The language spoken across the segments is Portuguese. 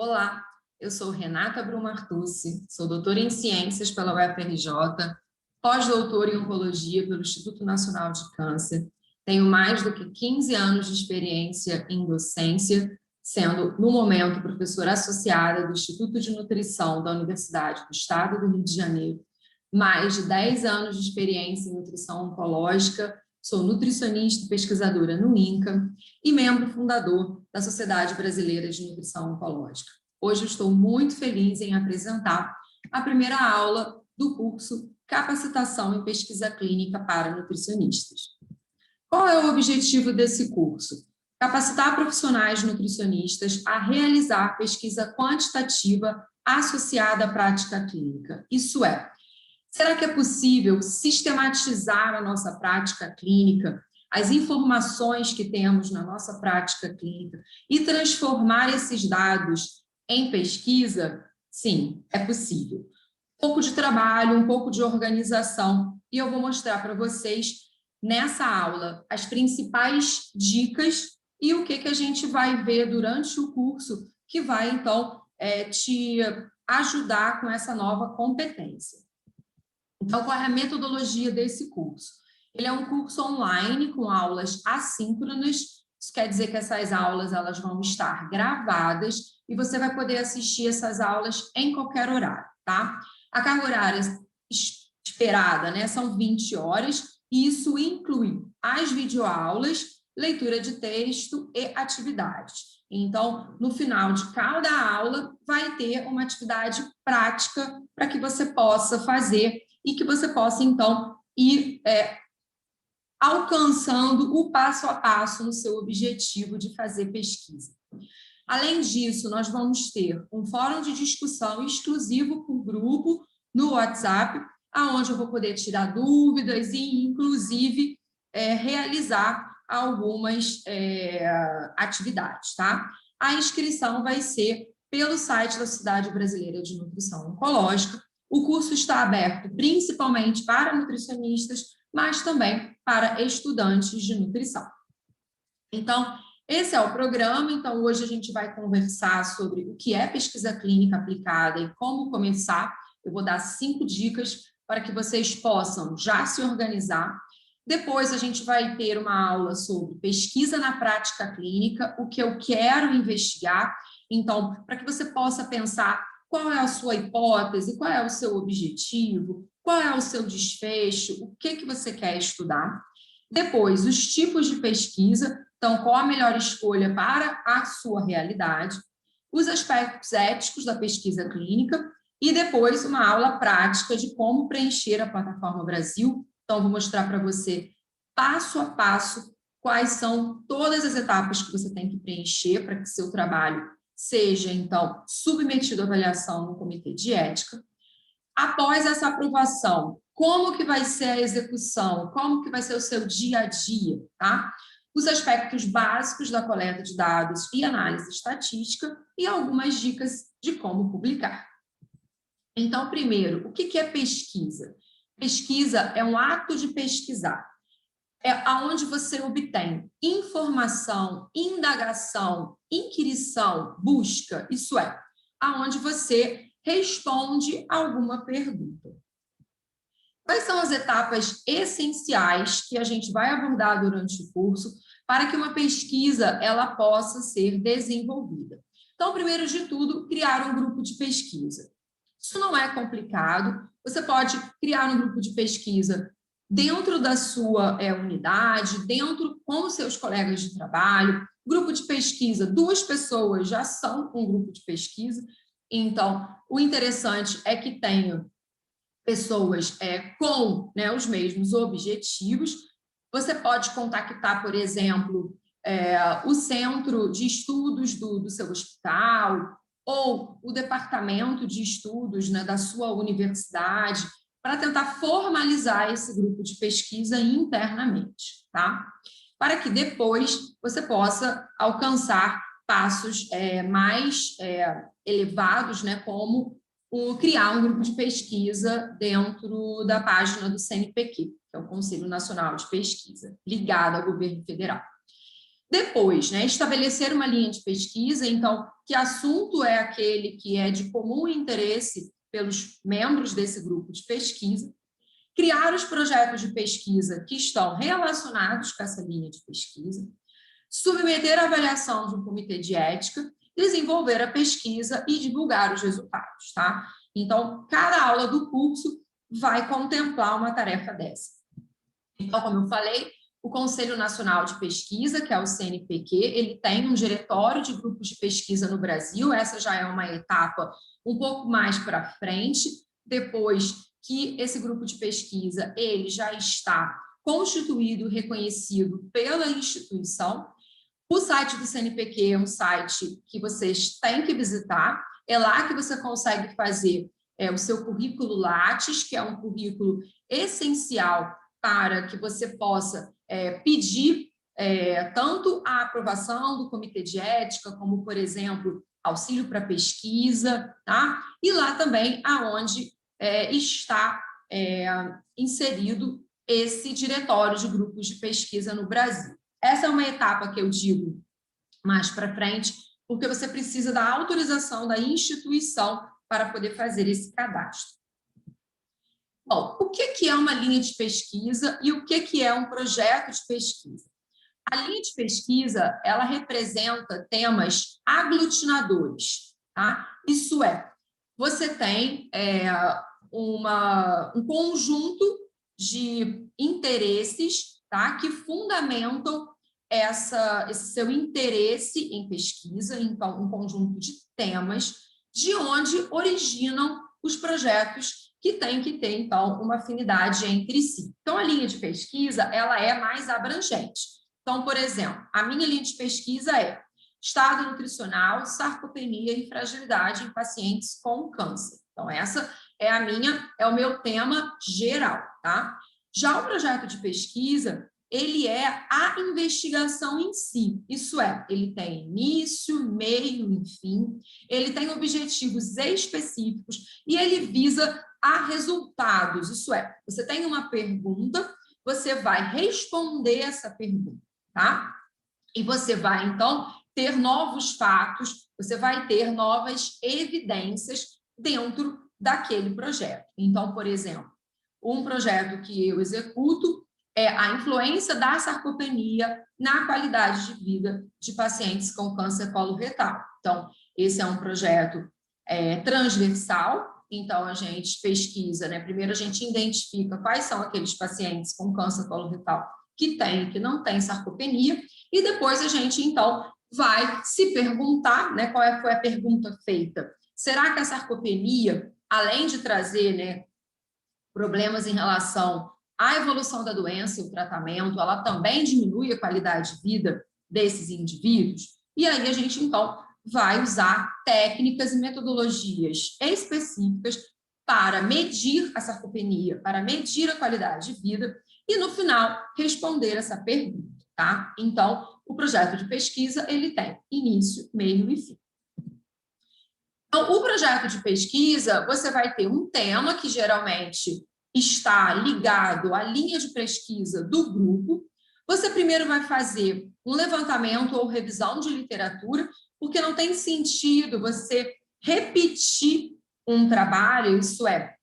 Olá, eu sou Renata Brumartucci, sou doutora em Ciências pela UFRJ, pós-doutora em Oncologia pelo Instituto Nacional de Câncer. Tenho mais do que 15 anos de experiência em docência, sendo, no momento, professora associada do Instituto de Nutrição da Universidade do Estado do Rio de Janeiro, mais de 10 anos de experiência em nutrição oncológica, sou nutricionista e pesquisadora no INCA e membro fundador da Sociedade Brasileira de Nutrição Oncológica. Hoje eu estou muito feliz em apresentar a primeira aula do curso Capacitação em Pesquisa Clínica para Nutricionistas. Qual é o objetivo desse curso? Capacitar profissionais nutricionistas a realizar pesquisa quantitativa associada à prática clínica. Isso é, será que é possível sistematizar a nossa prática clínica, as informações que temos na nossa prática clínica e transformar esses dados em pesquisa? Sim, é possível. Um pouco de trabalho, um pouco de organização, e eu vou mostrar para vocês nessa aula as principais dicas e o que a gente vai ver durante o curso que vai, então, te ajudar com essa nova competência. Então, qual é a metodologia desse curso? Ele é um curso online com aulas assíncronas, isso quer dizer que essas aulas elas vão estar gravadas e você vai poder assistir essas aulas em qualquer horário, tá? A carga horária esperada, né, são 20 horas, e isso inclui as videoaulas, leitura de texto e atividades. Então, no final de cada aula, vai ter uma atividade prática para que você possa fazer e que você possa, então, ir alcançando o passo a passo no seu objetivo de fazer pesquisa. Além disso, nós vamos ter um fórum de discussão exclusivo por grupo no WhatsApp, onde eu vou poder tirar dúvidas e, inclusive, realizar algumas atividades, tá? A inscrição vai ser pelo site da Sociedade Brasileira de Nutrição Oncológica. O curso está aberto principalmente para nutricionistas, mas também para estudantes de nutrição. Então, esse é o programa. Então, hoje a gente vai conversar sobre o que é pesquisa clínica aplicada e como começar. Eu vou dar 5 dicas para que vocês possam já se organizar. Depois, a gente vai ter uma aula sobre pesquisa na prática clínica, o que eu quero investigar. Então, para que você possa pensar qual é a sua hipótese, qual é o seu objetivo, qual é o seu desfecho, o que você quer estudar. Depois, os tipos de pesquisa, então, qual a melhor escolha para a sua realidade, os aspectos éticos da pesquisa clínica e depois uma aula prática de como preencher a plataforma Brasil. Então, vou mostrar para você, passo a passo, quais são todas as etapas que você tem que preencher para que seu trabalho seja, então, submetido à avaliação no Comitê de Ética. Após essa aprovação, como que vai ser a execução? Como que vai ser o seu dia a dia, tá? Os aspectos básicos da coleta de dados e análise estatística e algumas dicas de como publicar. Então, primeiro, o que é pesquisa? Pesquisa é um ato de pesquisar. É aonde você obtém informação, indagação, inquirição, busca, isso é, aonde você responde alguma pergunta. Quais são as etapas essenciais que a gente vai abordar durante o curso para que uma pesquisa ela possa ser desenvolvida? Então, primeiro de tudo, criar um grupo de pesquisa. Isso não é complicado, você pode criar um grupo de pesquisa dentro da sua unidade, dentro com os seus colegas de trabalho. Grupo de pesquisa, 2 pessoas já são um grupo de pesquisa. Então, o interessante é que tenha pessoas com os mesmos objetivos. Você pode contactar, por exemplo, o centro de estudos do seu hospital ou o departamento de estudos da sua universidade para tentar formalizar esse grupo de pesquisa internamente, tá? Para que depois você possa alcançar passos mais elevados, como criar um grupo de pesquisa dentro da página do CNPq, que é o Conselho Nacional de Pesquisa, ligado ao governo federal. Depois, né, estabelecer uma linha de pesquisa, então, que assunto é aquele que é de comum interesse pelos membros desse grupo de pesquisa, criar os projetos de pesquisa que estão relacionados com essa linha de pesquisa, submeter a avaliação de um comitê de ética, desenvolver a pesquisa e divulgar os resultados, tá? Então, cada aula do curso vai contemplar uma tarefa dessa. Então, como eu falei, o Conselho Nacional de Pesquisa, que é o CNPq, ele tem um diretório de grupos de pesquisa no Brasil, essa já é uma etapa um pouco mais para frente, depois que esse grupo de pesquisa ele já está constituído e reconhecido pela instituição. O site do CNPq é um site que vocês têm que visitar, é lá que você consegue fazer o seu currículo Lattes, que é um currículo essencial para que você possa pedir tanto a aprovação do comitê de ética, como, por exemplo, auxílio para pesquisa, tá? E lá também aonde está inserido esse diretório de grupos de pesquisa no Brasil. Essa é uma etapa que eu digo mais para frente, porque você precisa da autorização da instituição para poder fazer esse cadastro. Bom, o que é uma linha de pesquisa e o que é um projeto de pesquisa? A linha de pesquisa, ela representa temas aglutinadores, tá? Isso é, você tem um conjunto de interesses, tá? Que fundamentam esse seu interesse em pesquisa, então, um conjunto de temas, de onde originam os projetos que têm que ter, então, uma afinidade entre si. Então, a linha de pesquisa, ela é mais abrangente. Então, por exemplo, a minha linha de pesquisa é estado nutricional, sarcopenia e fragilidade em pacientes com câncer. Então, essa é o meu tema geral, tá? Já o projeto de pesquisa, ele é a investigação em si. Isso é, ele tem início, meio e fim, ele tem objetivos específicos e ele visa a resultados. Isso é, você tem uma pergunta, você vai responder essa pergunta, tá? E você vai, então, ter novos fatos, você vai ter novas evidências dentro daquele projeto. Então, por exemplo, um projeto que eu executo é a influência da sarcopenia na qualidade de vida de pacientes com câncer coloretal. Então, esse é um projeto transversal, então a gente pesquisa, né? Primeiro a gente identifica quais são aqueles pacientes com câncer coloretal que têm e que não têm sarcopenia, e depois a gente, então, vai se perguntar, né? Qual foi a pergunta feita? Será que a sarcopenia, além de trazer, né, problemas em relação à evolução da doença e o tratamento, ela também diminui a qualidade de vida desses indivíduos? E aí a gente, então, vai usar técnicas e metodologias específicas para medir a sarcopenia, para medir a qualidade de vida e, no final, responder essa pergunta, tá? Então, o projeto de pesquisa, ele tem início, meio e fim. Então, o projeto de pesquisa, você vai ter um tema que geralmente está ligado à linha de pesquisa do grupo. Você primeiro vai fazer um levantamento ou revisão de literatura, porque não tem sentido você repetir um trabalho, isso é,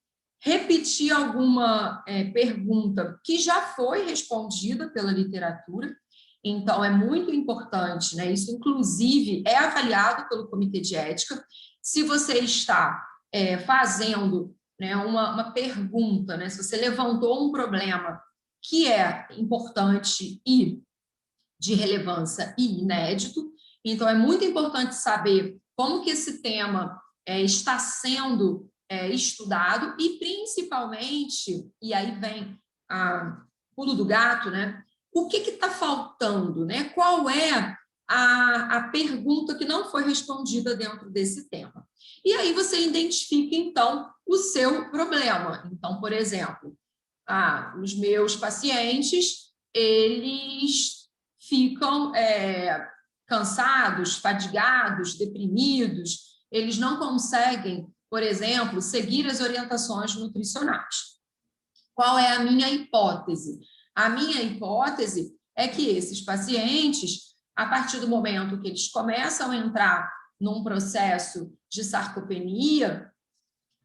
repetir alguma pergunta que já foi respondida pela literatura. Então, é muito importante, né? Isso, inclusive, é avaliado pelo Comitê de Ética. Se você está fazendo, né, uma pergunta, né, se você levantou um problema que é importante e de relevância e inédito, então é muito importante saber como que esse tema está sendo estudado e, principalmente, e aí vem o pulo do gato, né? O que está faltando, né? Qual é a pergunta que não foi respondida dentro desse tema? E aí você identifica, então, o seu problema. Então, por exemplo, os meus pacientes, eles ficam cansados, fadigados, deprimidos, eles não conseguem, por exemplo, seguir as orientações nutricionais. Qual é a minha hipótese? A minha hipótese é que esses pacientes, a partir do momento que eles começam a entrar num processo de sarcopenia,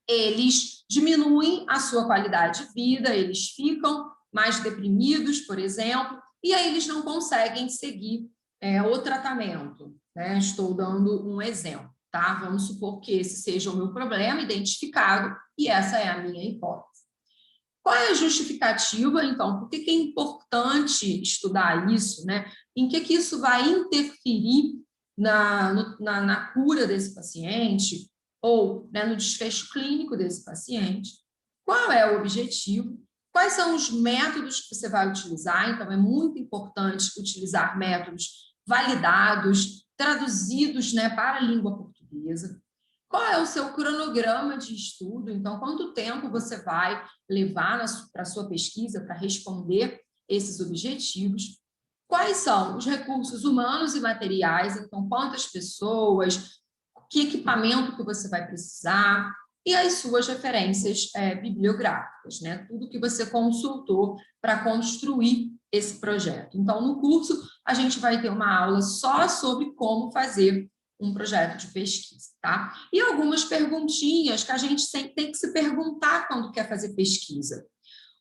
eles diminuem a sua qualidade de vida, eles ficam mais deprimidos, por exemplo, e aí eles não conseguem seguir o tratamento, né? Estou dando um exemplo, tá? Vamos supor que esse seja o meu problema identificado e essa é a minha hipótese. Qual é a justificativa, então? Por que é importante estudar isso, né? Em que isso vai interferir na cura desse paciente ou, né, no desfecho clínico desse paciente? Qual é o objetivo? Quais são os métodos que você vai utilizar? Então, é muito importante utilizar métodos validados, traduzidos, né, para a língua portuguesa. Qual é o seu cronograma de estudo? Então, quanto tempo você vai levar para a sua pesquisa para responder esses objetivos? Quais são os recursos humanos e materiais? Então, quantas pessoas, que equipamento que você vai precisar e as suas referências bibliográficas, né? Tudo que você consultou para construir esse projeto. Então, no curso, a gente vai ter uma aula só sobre como fazer um projeto de pesquisa, tá? E algumas perguntinhas que a gente tem que se perguntar quando quer fazer pesquisa.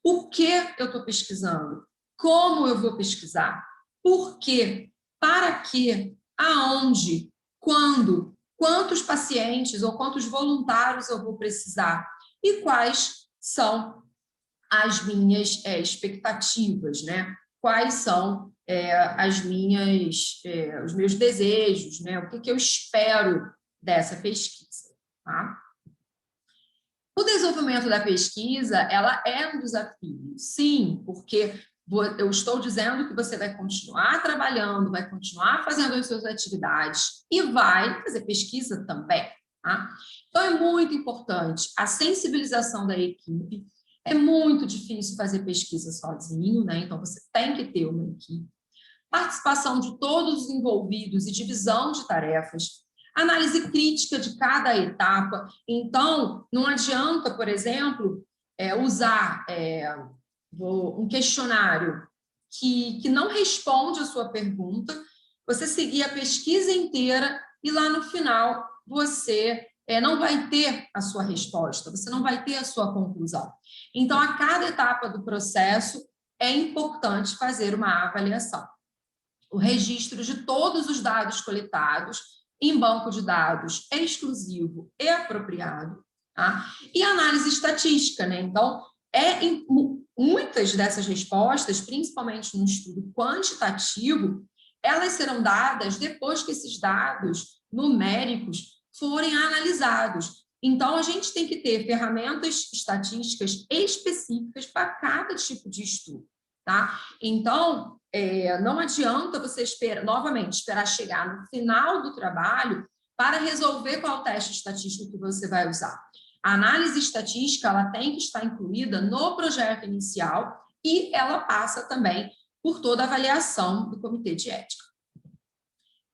O que eu estou pesquisando? Como eu vou pesquisar? Por quê? Para quê? Aonde? Quando? Quantos pacientes ou quantos voluntários eu vou precisar? E quais são as minhas expectativas, né? Quais são os meus desejos, né? O que eu espero dessa pesquisa, tá? O desenvolvimento da pesquisa, ela é um desafio, sim, porque eu estou dizendo que você vai continuar trabalhando, vai continuar fazendo as suas atividades e vai fazer pesquisa também, tá? Então, é muito importante a sensibilização da equipe. É muito difícil fazer pesquisa sozinho, né? Então, você tem que ter uma equipe. Participação de todos os envolvidos e divisão de tarefas. Análise crítica de cada etapa. Então, não adianta, por exemplo, usar um questionário que não responde a sua pergunta, você seguir a pesquisa inteira e lá no final você não vai ter a sua resposta, você não vai ter a sua conclusão. Então, a cada etapa do processo é importante fazer uma avaliação. O registro de todos os dados coletados em banco de dados é exclusivo e apropriado, tá? E análise estatística, né? Então, muitas dessas respostas, principalmente no estudo quantitativo, elas serão dadas depois que esses dados numéricos forem analisados. Então, a gente tem que ter ferramentas estatísticas específicas para cada tipo de estudo, tá? Então, não adianta você esperar chegar no final do trabalho para resolver qual teste estatístico que você vai usar. A análise estatística ela tem que estar incluída no projeto inicial e ela passa também por toda a avaliação do comitê de ética.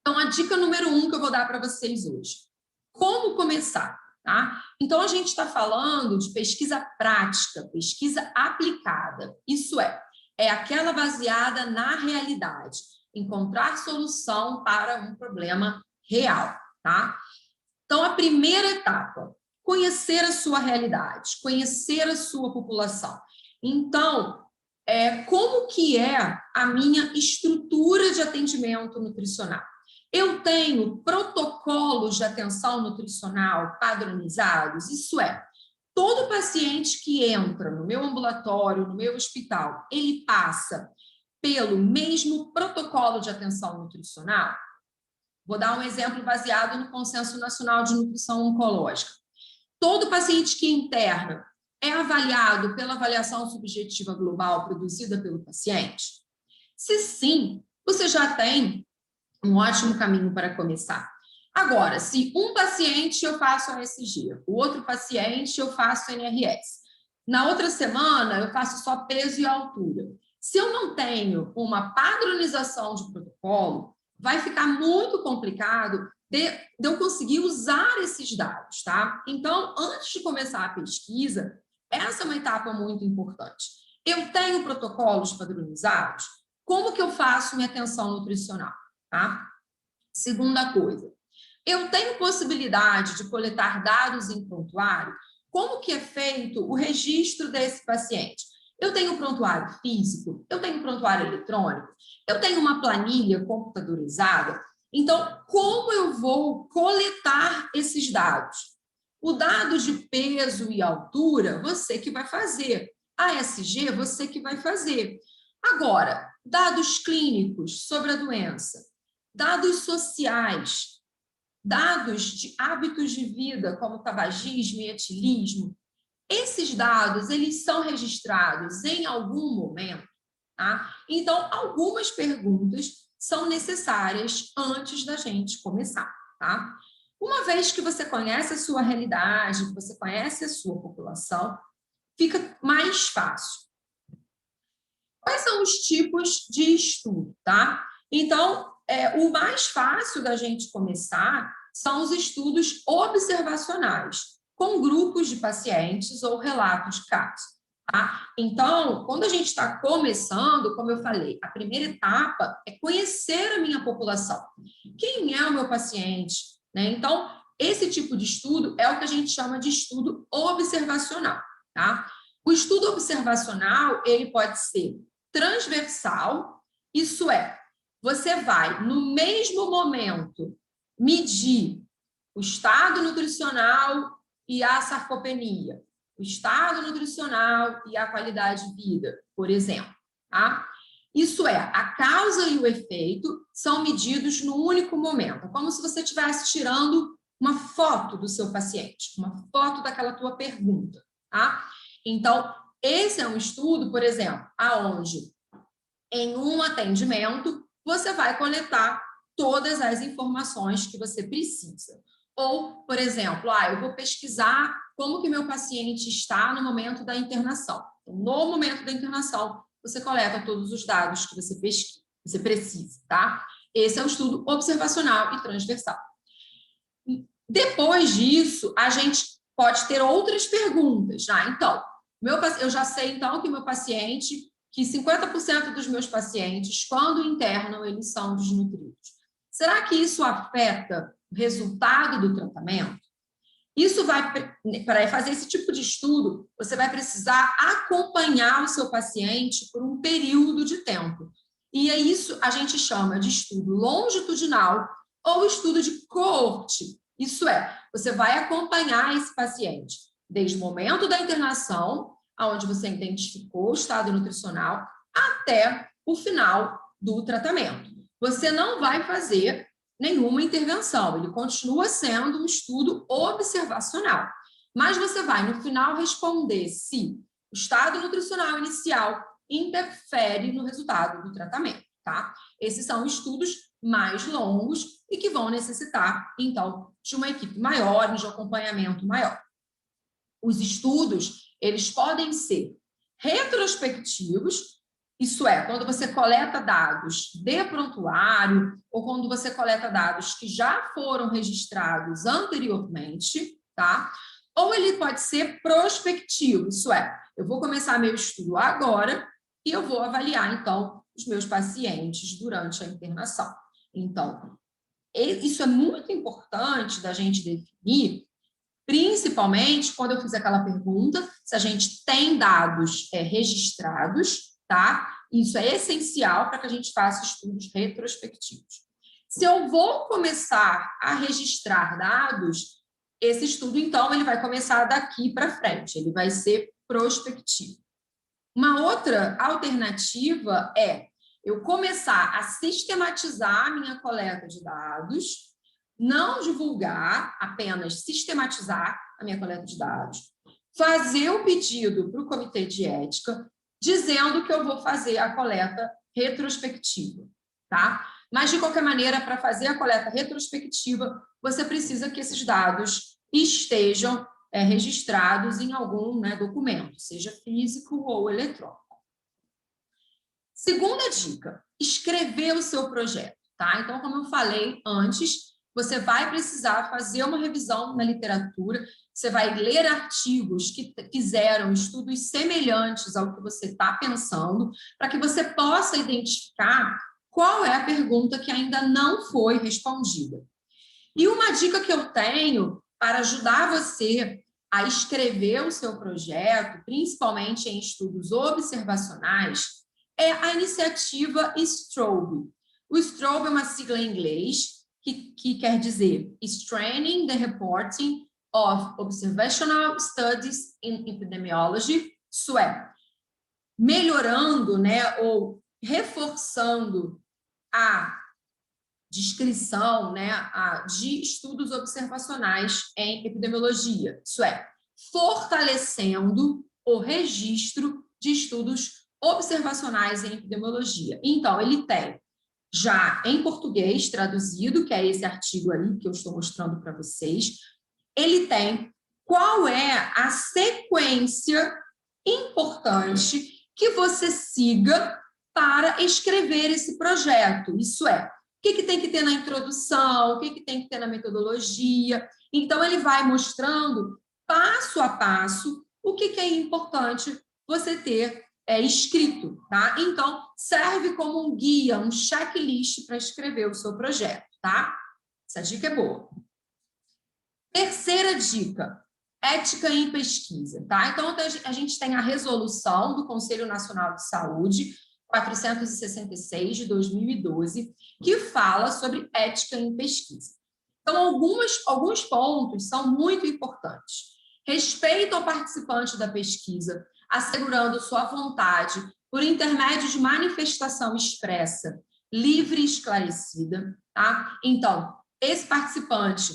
Então, a dica número 1 que eu vou dar para vocês hoje. Como começar? Tá? Então, a gente está falando de pesquisa prática, pesquisa aplicada. Isso é aquela baseada na realidade, encontrar solução para um problema real, tá? Então, a primeira etapa, conhecer a sua realidade, conhecer a sua população. Então, como que é a minha estrutura de atendimento nutricional? Eu tenho protocolos de atenção nutricional padronizados? Isso todo paciente que entra no meu ambulatório, no meu hospital, ele passa pelo mesmo protocolo de atenção nutricional? Vou dar um exemplo baseado no Consenso Nacional de Nutrição Oncológica. Todo paciente que interna é avaliado pela avaliação subjetiva global produzida pelo paciente? Se sim, você já tem um ótimo caminho para começar. Agora, se um paciente eu faço ASG, o outro paciente eu faço NRS, na outra semana eu faço só peso e altura. Se eu não tenho uma padronização de protocolo, vai ficar muito complicado de eu conseguir usar esses dados, tá? Então, antes de começar a pesquisa, essa é uma etapa muito importante. Eu tenho protocolos padronizados? Como que eu faço minha atenção nutricional? tá? Segunda coisa, eu tenho possibilidade de coletar dados em prontuário? Como que é feito o registro desse paciente? Eu tenho prontuário físico? Eu tenho prontuário eletrônico? Eu tenho uma planilha computadorizada? Então, como eu vou coletar esses dados? O dado de peso e altura, você que vai fazer. ASG, você que vai fazer. Agora, dados clínicos sobre a doença, dados sociais, dados de hábitos de vida, como tabagismo e etilismo, esses dados, eles são registrados em algum momento, tá? Então, algumas perguntas são necessárias antes da gente começar, tá? Uma vez que você conhece a sua realidade, que você conhece a sua população, fica mais fácil. Quais são os tipos de estudo, tá? Então, o mais fácil da gente começar são os estudos observacionais, com grupos de pacientes ou relatos de casos. Tá? Então, quando a gente está começando, como eu falei, a primeira etapa é conhecer a minha população. Quem é o meu paciente? Né? Então, esse tipo de estudo é o que a gente chama de estudo observacional. Tá? O estudo observacional, ele pode ser transversal, isso é, você vai, no mesmo momento, medir o estado nutricional e a sarcopenia, o estado nutricional e a qualidade de vida, por exemplo. Tá? Isso é, a causa e o efeito são medidos no único momento. É como se você estivesse tirando uma foto do seu paciente, uma foto daquela tua pergunta. Tá? Então, esse é um estudo, por exemplo, aonde em um atendimento você vai coletar todas as informações que você precisa. Ou, por exemplo, eu vou pesquisar como que meu paciente está no momento da internação. Então, no momento da internação, você coleta todos os dados que você pesquisa, você precisa, tá? Esse é o estudo observacional e transversal. Depois disso, a gente pode ter outras perguntas. Então, eu já sei, então, que meu paciente, que 50% dos meus pacientes, quando internam, eles são desnutridos. Será que isso afeta o resultado do tratamento? Isso para fazer esse tipo de estudo, você vai precisar acompanhar o seu paciente por um período de tempo. E é isso a gente chama de estudo longitudinal ou estudo de coorte. Isso é, você vai acompanhar esse paciente desde o momento da internação, onde você identificou o estado nutricional, até o final do tratamento. Você não vai fazer nenhuma intervenção, ele continua sendo um estudo observacional. Mas você vai, no final, responder se o estado nutricional inicial interfere no resultado do tratamento, tá? Esses são estudos mais longos e que vão necessitar, então, de uma equipe maior, de acompanhamento maior. Os estudos, eles podem ser retrospectivos, isso é, quando você coleta dados de prontuário ou quando você coleta dados que já foram registrados anteriormente, tá? Ou ele pode ser prospectivo, isso é, eu vou começar meu estudo agora e eu vou avaliar, então, os meus pacientes durante a internação. Então, isso é muito importante da gente definir, principalmente quando eu fiz aquela pergunta, se a gente tem dados registrados, tá? Isso é essencial para que a gente faça estudos retrospectivos. Se eu vou começar a registrar dados, esse estudo, então, ele vai começar daqui para frente, ele vai ser prospectivo. Uma outra alternativa é eu começar a sistematizar a minha coleta de dados, não divulgar, apenas sistematizar a minha coleta de dados, fazer o pedido para o comitê de ética, dizendo que eu vou fazer a coleta retrospectiva, tá? Mas, de qualquer maneira, para fazer a coleta retrospectiva, você precisa que esses dados estejam registrados em algum documento, seja físico ou eletrônico. Segunda dica, escrever o seu projeto, tá? Então, como eu falei antes, você vai precisar fazer uma revisão na literatura, você vai ler artigos que fizeram estudos semelhantes ao que você está pensando, para que você possa identificar qual é a pergunta que ainda não foi respondida. E uma dica que eu tenho para ajudar você a escrever o seu projeto, principalmente em estudos observacionais, é a iniciativa STROBE. O STROBE é uma sigla em inglês que quer dizer Strengthening the Reporting of Observational Studies in Epidemiology, isso é, melhorando, né, ou reforçando a descrição, né, de estudos observacionais em epidemiologia, isso é, fortalecendo o registro de estudos observacionais em epidemiologia. Então, ele tem já em português traduzido, que é esse artigo ali que eu estou mostrando para vocês, ele tem qual é a sequência importante que você siga para escrever esse projeto, isso é, o que tem que ter na introdução, o que tem que ter na metodologia. Então, ele vai mostrando, passo a passo, o que é importante você ter escrito, tá? Então, serve como um guia, um checklist para escrever o seu projeto, tá? Essa dica é boa. Terceira dica, ética em pesquisa, tá? Então, a gente tem a resolução do Conselho Nacional de Saúde, 466 de 2012, que fala sobre ética em pesquisa. Então, alguns pontos são muito importantes. Respeito ao participante da pesquisa, assegurando sua vontade por intermédio de manifestação expressa, livre e esclarecida, tá? Então, esse participante,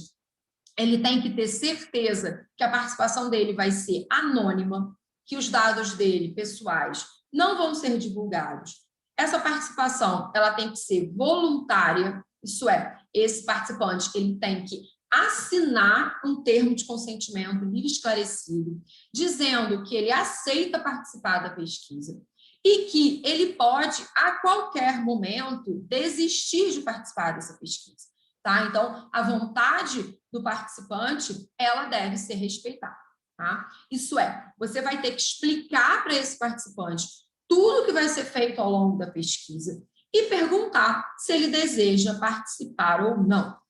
ele tem que ter certeza que a participação dele vai ser anônima, que os dados dele, pessoais, não vão ser divulgados. Essa participação, ela tem que ser voluntária, isso é, esse participante, ele tem que assinar um termo de consentimento livre e esclarecido, dizendo que ele aceita participar da pesquisa e que ele pode, a qualquer momento, desistir de participar dessa pesquisa, tá? Então, a vontade do participante, ela deve ser respeitada, tá? Isso é, você vai ter que explicar para esse participante tudo que vai ser feito ao longo da pesquisa e perguntar se ele deseja participar ou não.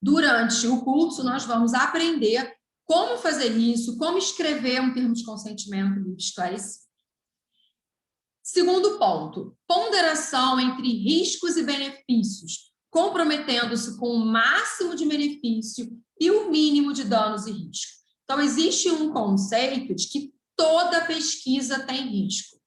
Durante o curso, nós vamos aprender como fazer isso, como escrever um termo de consentimento livre e esclarecido. Segundo ponto, ponderação entre riscos e benefícios, comprometendo-se com o máximo de benefício e o mínimo de danos e risco. Então, existe um conceito de que toda pesquisa tem risco.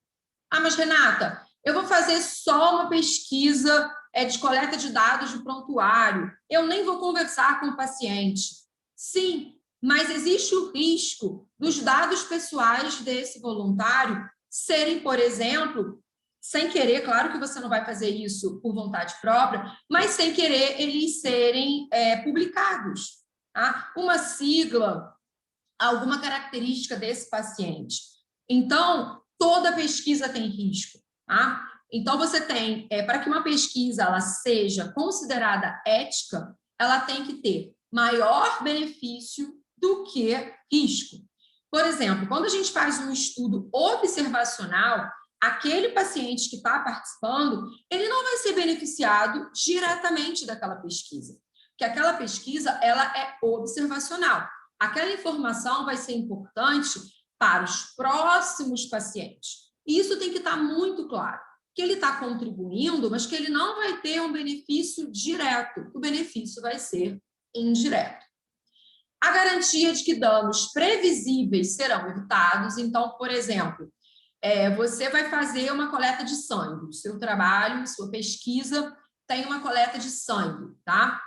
Ah, mas Renata, eu vou fazer só uma pesquisa de coleta de dados de prontuário, eu nem vou conversar com o paciente. Sim, mas existe o risco dos dados pessoais desse voluntário serem, por exemplo, sem querer, claro que você não vai fazer isso por vontade própria, mas sem querer eles serem publicados. Tá? Uma sigla, alguma característica desse paciente. Então, toda pesquisa tem risco. Tá? Então, você tem, para que uma pesquisa ela seja considerada ética, ela tem que ter maior benefício do que risco. Por exemplo, quando a gente faz um estudo observacional, aquele paciente que está participando, ele não vai ser beneficiado diretamente daquela pesquisa, porque aquela pesquisa ela é observacional. Aquela informação vai ser importante para os próximos pacientes. E isso tem que estar muito claro, que ele está contribuindo, mas que ele não vai ter um benefício direto, o benefício vai ser indireto. A garantia de que danos previsíveis serão evitados. Então, por exemplo, você vai fazer uma coleta de sangue, o seu trabalho, sua pesquisa tem uma coleta de sangue, tá?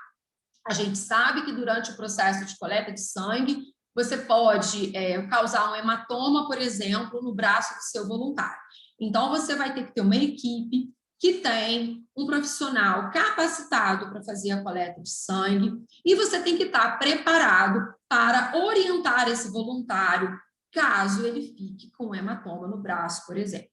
A gente sabe que durante o processo de coleta de sangue, você pode causar um hematoma, por exemplo, no braço do seu voluntário. Então, você vai ter que ter uma equipe que tem um profissional capacitado para fazer a coleta de sangue e você tem que estar preparado para orientar esse voluntário caso ele fique com um hematoma no braço, por exemplo.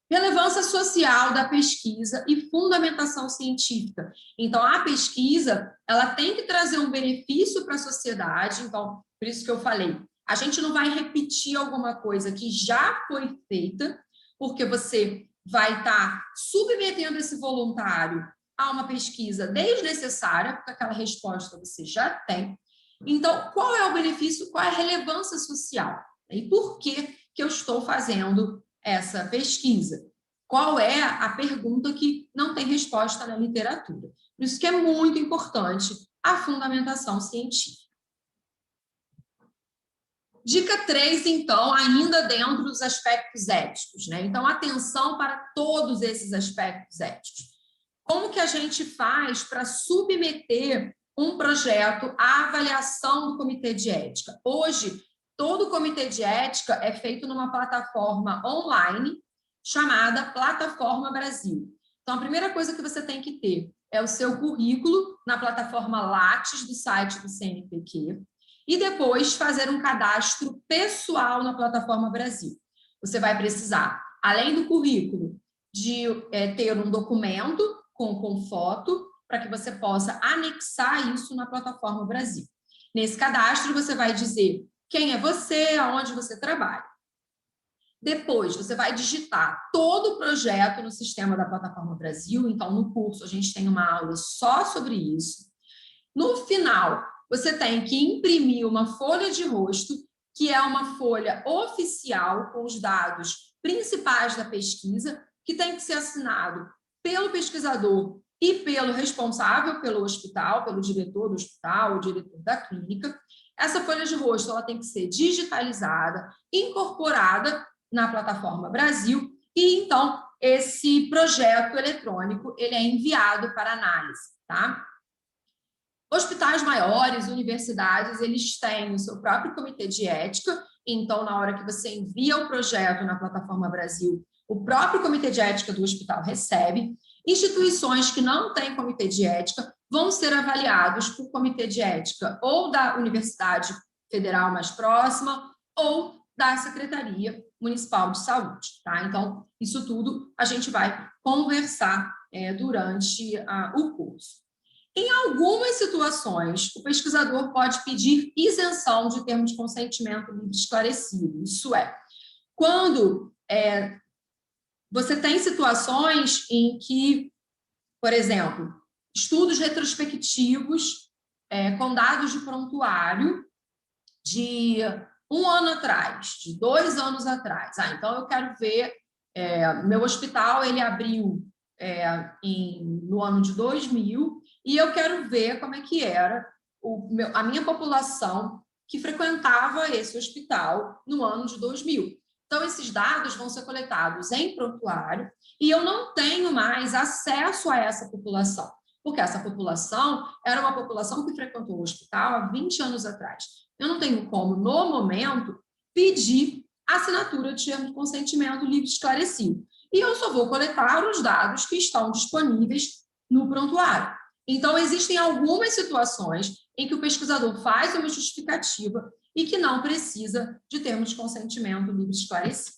Relevância social da pesquisa e fundamentação científica. Então, a pesquisa, ela tem que trazer um benefício para a sociedade, então, por isso que eu falei, a gente não vai repetir alguma coisa que já foi feita, porque você vai estar submetendo esse voluntário a uma pesquisa desnecessária, porque aquela resposta você já tem. Então, qual é o benefício, qual é a relevância social? E por que eu estou fazendo essa pesquisa? Qual é a pergunta que não tem resposta na literatura? Por isso que é muito importante a fundamentação científica. Dica 3, então, ainda dentro dos aspectos éticos, né? Então, atenção para todos esses aspectos éticos. Como que a gente faz para submeter um projeto à avaliação do comitê de ética? Hoje, todo o comitê de ética é feito numa plataforma online chamada Plataforma Brasil. Então, a primeira coisa que você tem que ter é o seu currículo na plataforma Lattes do site do CNPq e depois fazer um cadastro pessoal na Plataforma Brasil. Você vai precisar, além do currículo, de ter um documento com foto, para que você possa anexar isso na Plataforma Brasil. Nesse cadastro, você vai dizer quem é você, aonde você trabalha. Depois, você vai digitar todo o projeto no sistema da Plataforma Brasil. Então, no curso, a gente tem uma aula só sobre isso. No final, você tem que imprimir uma folha de rosto, que é uma folha oficial com os dados principais da pesquisa, que tem que ser assinado pelo pesquisador e pelo responsável pelo hospital, pelo diretor do hospital, o diretor da clínica. Essa folha de rosto ela tem que ser digitalizada, incorporada na Plataforma Brasil, e então esse projeto eletrônico ele é enviado para análise, tá? Hospitais maiores, universidades, eles têm o seu próprio comitê de ética, então, na hora que você envia o projeto na Plataforma Brasil, o próprio comitê de ética do hospital recebe. Instituições que não têm comitê de ética vão ser avaliados por comitê de ética ou da Universidade Federal mais próxima ou da Secretaria Municipal de Saúde, tá? Então, isso tudo a gente vai conversar durante o curso. Em algumas situações, o pesquisador pode pedir isenção de termo de consentimento livre esclarecido. Isso é, quando você tem situações em que, por exemplo, estudos retrospectivos com dados de prontuário de 1 ano atrás, de 2 anos atrás. Então, eu quero ver, meu hospital ele abriu no ano de 2000, e eu quero ver como é que era a minha população que frequentava esse hospital no ano de 2000. Então, esses dados vão ser coletados em prontuário e eu não tenho mais acesso a essa população, porque essa população era uma população que frequentou o hospital há 20 anos atrás. Eu não tenho como, no momento, pedir assinatura de termo de consentimento livre esclarecido. E eu só vou coletar os dados que estão disponíveis no prontuário. Então, existem algumas situações em que o pesquisador faz uma justificativa e que não precisa de termo de consentimento livre esclarecido.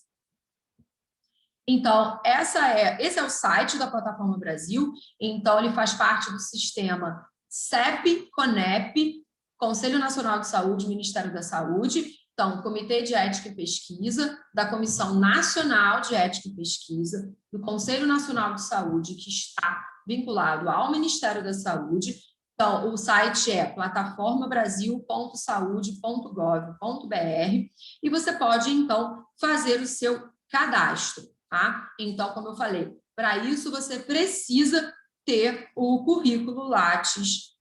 Então, esse é o site da Plataforma Brasil. Então, ele faz parte do sistema CEP, CONEP, Conselho Nacional de Saúde, Ministério da Saúde. Então, Comitê de Ética e Pesquisa, da Comissão Nacional de Ética e Pesquisa, do Conselho Nacional de Saúde, que está vinculado ao Ministério da Saúde. Então, o site é plataformabrasil.saude.gov.br e você pode, então, fazer o seu cadastro, tá? Então, como eu falei, para isso você precisa ter o currículo Lattes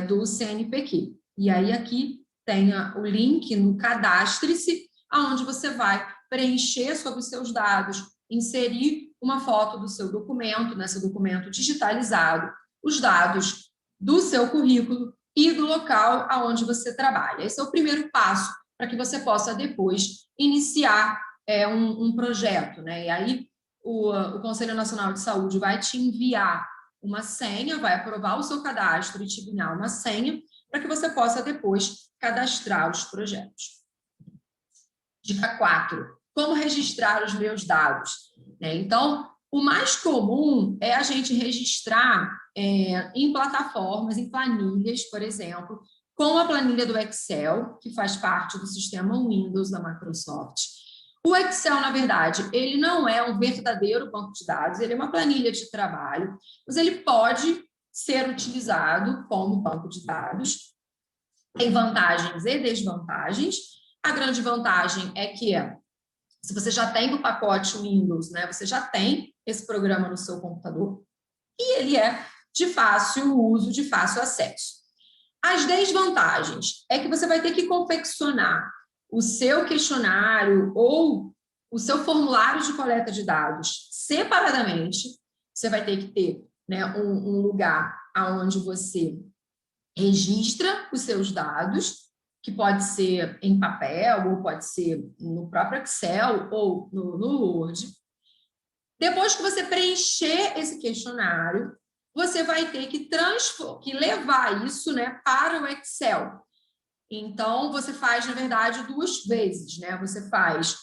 do CNPq. E aí, aqui tem o link no Cadastre-se, onde você vai preencher sobre os seus dados, inserir uma foto do seu documento, nesse documento digitalizado, os dados do seu currículo e do local aonde você trabalha. Esse é o primeiro passo para que você possa depois iniciar um projeto, né? E aí o Conselho Nacional de Saúde vai te enviar uma senha, vai aprovar o seu cadastro e te enviar uma senha para que você possa depois cadastrar os projetos. Dica 4. Como registrar os meus dados? Então, o mais comum é a gente registrar em plataformas, em planilhas, por exemplo, com a planilha do Excel, que faz parte do sistema Windows da Microsoft, O Excel, na verdade, ele não é um verdadeiro banco de dados, ele é uma planilha de trabalho, mas ele pode ser utilizado como banco de dados. Tem vantagens e desvantagens. A grande vantagem é que, se você já tem o pacote Windows, né, você já tem esse programa no seu computador, e ele é de fácil uso, de fácil acesso. As desvantagens é que você vai ter que confeccionar o seu questionário ou o seu formulário de coleta de dados separadamente. Você vai ter que ter, né, um lugar onde você registra os seus dados, que pode ser em papel, ou pode ser no próprio Excel, ou no Word. Depois que você preencher esse questionário, você vai ter que levar isso, né, para o Excel. Então, você faz, na verdade, 2 vezes, né? Você faz,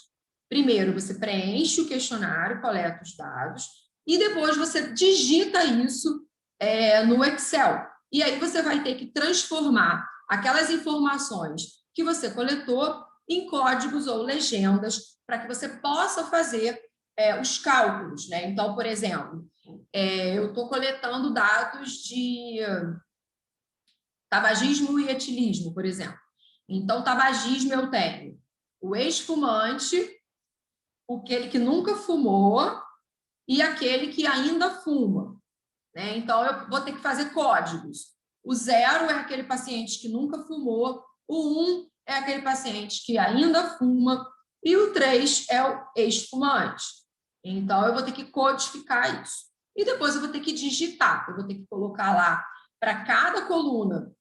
primeiro, você preenche o questionário, coleta os dados, e depois você digita isso no Excel. E aí você vai ter que transformar aquelas informações que você coletou em códigos ou legendas para que você possa fazer os cálculos, né? Então, por exemplo, eu estou coletando dados de tabagismo e etilismo, por exemplo. Então, tabagismo eu tenho o ex-fumante, aquele que nunca fumou e aquele que ainda fuma, né? Então, eu vou ter que fazer códigos. O 0 é aquele paciente que nunca fumou, o 1 é aquele paciente que ainda fuma e o 3 é o ex-fumante. Então, eu vou ter que codificar isso. E depois eu vou ter que digitar, eu vou ter que colocar lá para cada coluna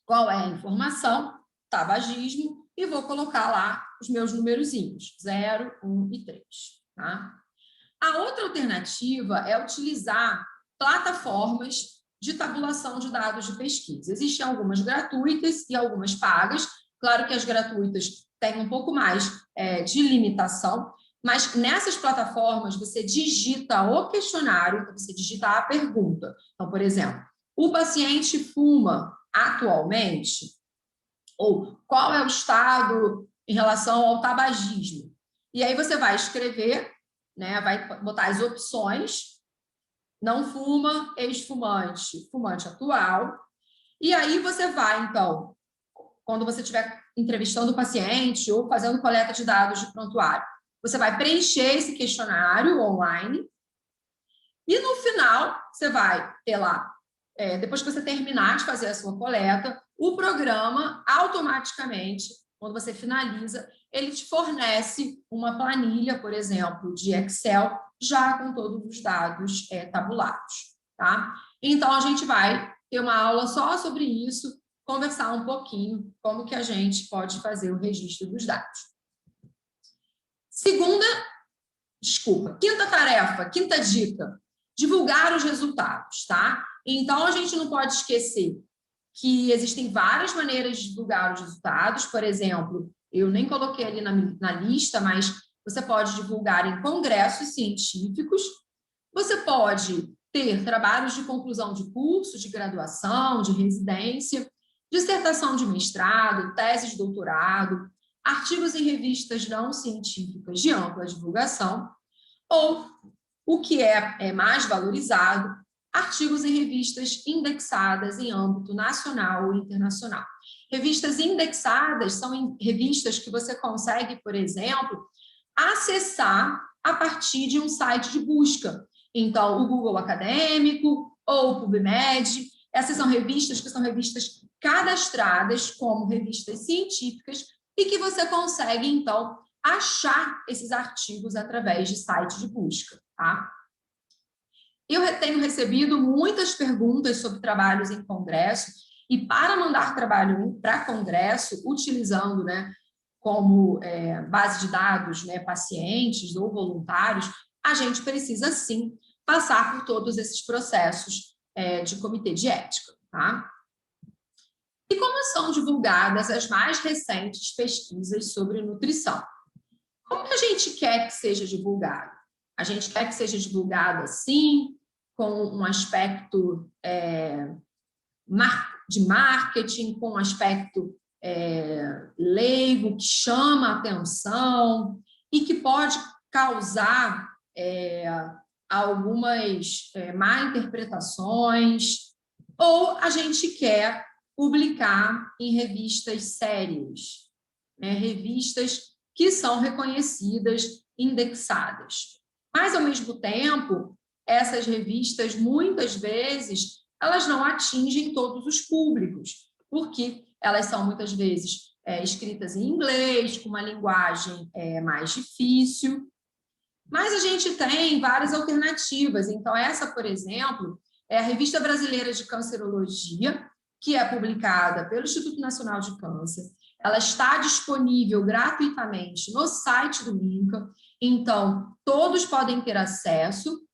qual é a informação, tabagismo, e vou colocar lá os meus numerozinhos, 0, 1 e 3. Tá? A outra alternativa é utilizar plataformas de tabulação de dados de pesquisa. Existem algumas gratuitas e algumas pagas. Claro que as gratuitas têm um pouco mais de limitação, mas nessas plataformas você digita o questionário, você digita a pergunta. Então, por exemplo, o paciente fuma atualmente? Ou qual é o estado em relação ao tabagismo? E aí você vai escrever, né, vai botar as opções, não fuma, ex-fumante, fumante atual, e aí você vai, então, quando você estiver entrevistando o paciente ou fazendo coleta de dados de prontuário, você vai preencher esse questionário online, e no final você vai ter lá, depois que você terminar de fazer a sua coleta, o programa automaticamente, quando você finaliza, ele te fornece uma planilha, por exemplo, de Excel, já com todos os dados tabulados, tá? Então, a gente vai ter uma aula só sobre isso, conversar um pouquinho como que a gente pode fazer o registro dos dados. Quinta tarefa, quinta dica, divulgar os resultados, tá? Então, a gente não pode esquecer que existem várias maneiras de divulgar os resultados. Por exemplo, eu nem coloquei ali na lista, mas você pode divulgar em congressos científicos, você pode ter trabalhos de conclusão de curso, de graduação, de residência, dissertação de mestrado, tese de doutorado, artigos em revistas não científicas de ampla divulgação, ou, o que é mais valorizado, artigos em revistas indexadas em âmbito nacional ou internacional. Revistas indexadas são revistas que você consegue, por exemplo, acessar a partir de um site de busca. Então, o Google Acadêmico ou o PubMed, essas são revistas que são revistas cadastradas como revistas científicas e que você consegue, então, achar esses artigos através de sites de busca, tá? Eu tenho recebido muitas perguntas sobre trabalhos em congresso, e para mandar trabalho para congresso, utilizando, né, como base de dados, né, pacientes ou voluntários, a gente precisa, sim, passar por todos esses processos de comitê de ética, tá? E como são divulgadas as mais recentes pesquisas sobre nutrição? Como que a gente quer que seja divulgado? A gente quer que seja divulgado assim, com um aspecto de marketing, com um aspecto leigo, que chama a atenção, e que pode causar algumas má interpretações, ou a gente quer publicar em revistas sérias, né? Revistas que são reconhecidas, indexadas. Mas, ao mesmo tempo, essas revistas, muitas vezes, elas não atingem todos os públicos, porque elas são, muitas vezes, escritas em inglês, com uma linguagem mais difícil. Mas a gente tem várias alternativas. Então, essa, por exemplo, é a Revista Brasileira de Cancerologia, que é publicada pelo Instituto Nacional de Câncer. Ela está disponível gratuitamente no site do INCA, então todos podem ter acesso.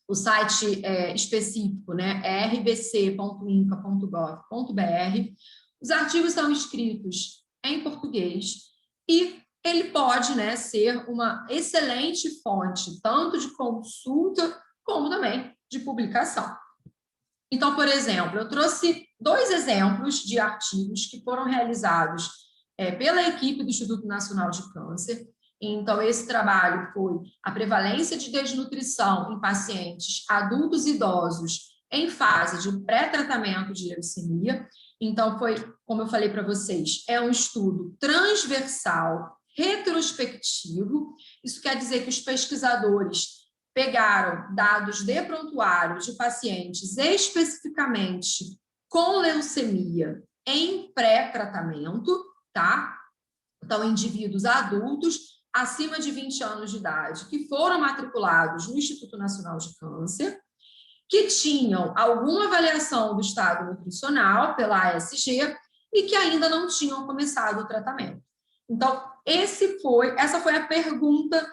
O site específico, né, é rbc.inca.gov.br. Os artigos são escritos em português e ele pode, né, ser uma excelente fonte, tanto de consulta como também de publicação. Então, por exemplo, eu trouxe 2 exemplos de artigos que foram realizados pela equipe do Instituto Nacional de Câncer. Então, esse trabalho foi a prevalência de desnutrição em pacientes adultos e idosos em fase de pré-tratamento de leucemia. Então, foi, como eu falei para vocês, é um estudo transversal, retrospectivo. Isso quer dizer que os pesquisadores pegaram dados de prontuário de pacientes especificamente com leucemia em pré-tratamento, tá? Então, indivíduos adultos acima de 20 anos de idade que foram matriculados no Instituto Nacional de Câncer, que tinham alguma avaliação do estado nutricional pela ASG e que ainda não tinham começado o tratamento. Então, essa foi a pergunta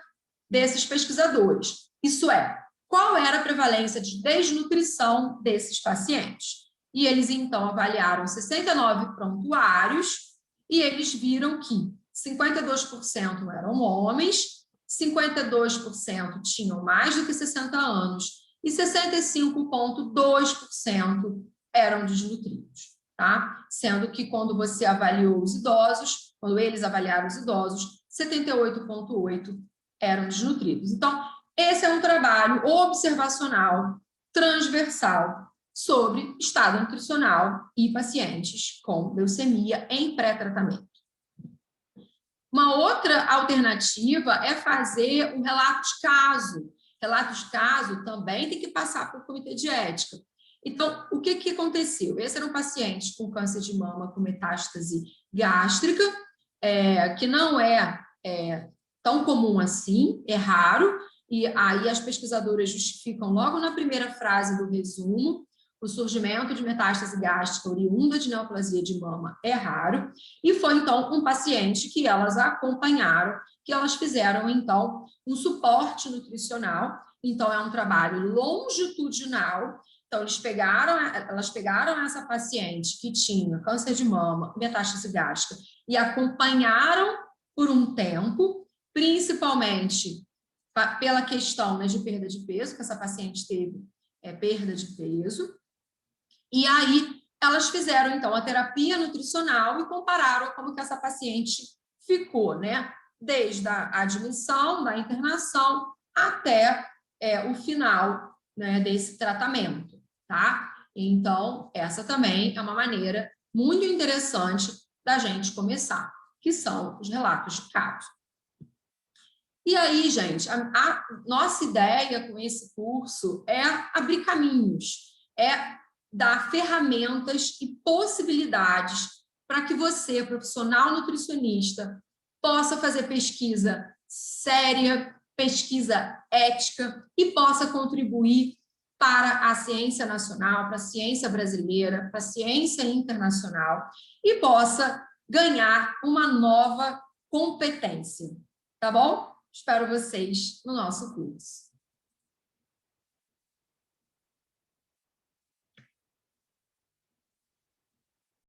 desses pesquisadores. Isso é, qual era a prevalência de desnutrição desses pacientes? E eles, então, avaliaram 69 prontuários e eles viram que 52% eram homens, 52% tinham mais do que 60 anos e 65,2% eram desnutridos, tá? Sendo que quando você avaliou os idosos, quando eles avaliaram os idosos, 78,8% eram desnutridos. Então, esse é um trabalho observacional, transversal, sobre estado nutricional e pacientes com leucemia em pré-tratamento. Uma outra alternativa é fazer um relato de caso. Relato de caso também tem que passar por comitê de ética. Então, o que aconteceu? Esse era um paciente com câncer de mama com metástase gástrica, que não é tão comum assim, é raro, e aí as pesquisadoras justificam logo na primeira frase do resumo: o surgimento de metástase gástrica oriunda de neoplasia de mama é raro, e foi, então, um paciente que elas acompanharam, que elas fizeram, então, um suporte nutricional. Então, é um trabalho longitudinal. Então, elas pegaram essa paciente que tinha câncer de mama, metástase gástrica, e acompanharam por um tempo, principalmente pela questão, né, de perda de peso, que essa paciente teve perda de peso. E aí, elas fizeram, então, a terapia nutricional e compararam como que essa paciente ficou, né? Desde a admissão, da internação, até o final, né, desse tratamento, tá? Então, essa também é uma maneira muito interessante da gente começar, que são os relatos de caso. E aí, gente, a nossa ideia com esse curso é abrir caminhos, é dar ferramentas e possibilidades para que você, profissional nutricionista, possa fazer pesquisa séria, pesquisa ética e possa contribuir para a ciência nacional, para a ciência brasileira, para a ciência internacional e possa ganhar uma nova competência, tá bom? Espero vocês no nosso curso.